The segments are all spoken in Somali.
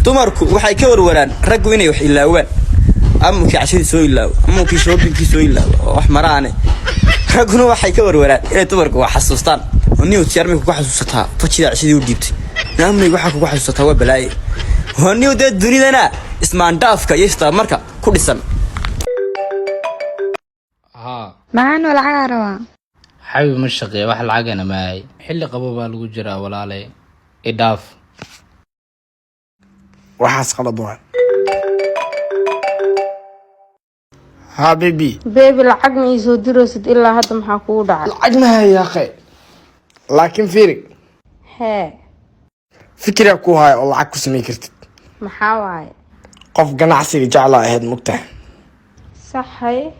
dumarku waxay ka warwaraan raggu inay wax ilaawaan ama kii cashadii soo ilaawo ama kii shoppingkii soo ilaawo wax maraane ragguna waxay ka warwaraan inay dumarku wax xasuustaan oo niyo tiyarmi ku xasuusataa fajida cashadii u dhiibtay naamay waxa ku xasuusataa waa balaaye oo niyo dad dunidana ismaan dhaafka iyo istaa marka ku dhisan معان ولا عاروا حبيبي مش شقي واحد العجنة معي حل قبوبة الوجرة ولا علي إضاف وحاس قلبوها حبيبي بيبي العجن يسو درست إلا هذا محاكو دعا العجنة يا أخي لكن فيرك هي فكرة كوها والله عكو سميكرتك محاواي قف قناعسي جعلها هاد مقتح صح هي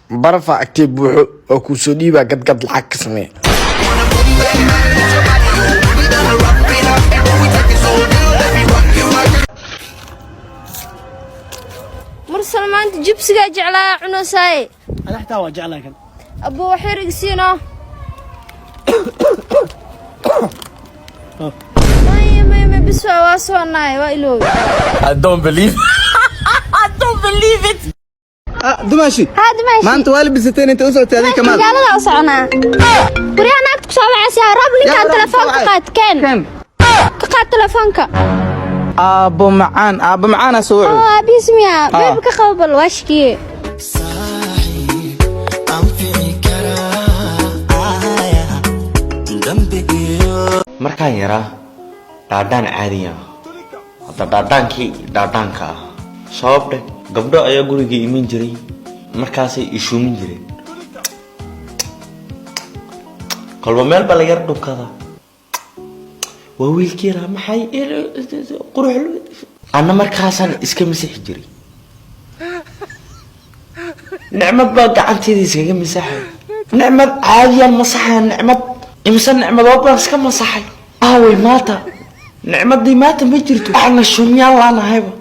برفع اكتب بوحو او كوسوديبا قد العك سميه مرسل ما انت جبسي جعلها عنوساي انا حتى وجعلها كان ابو وحيرك سينا ما بسوا واسوناي وايلو I don't believe it دماشي هذا ماشي ما انت والبستين انت وصلت هذيك كمان قال لا صعنا ورينا اكتب سامع سيا رب لي كان تلفونك قاد كان قاد تلفونك ابو معان اسوي ابي اسميها بيبك قبل واشكي markaan yaraa dhaadhaan caadiya hadda dhaadhaankii dhaadhaanka ah sababta gabdho ayaa guriga iman jiray markaasay ishuumin jireen kolba meel baa la yar dhubkada waa wiilkii yaraa maxay qurux ana markaasaan iska masixi jiray nicmad baa gacanteeda iskaga masaxay nicmad caadiyan masaxay nicmad imse nicmadood baan iska masaxay way maanta nicmadii maanta ma jirto waxna shumyaan laanahayba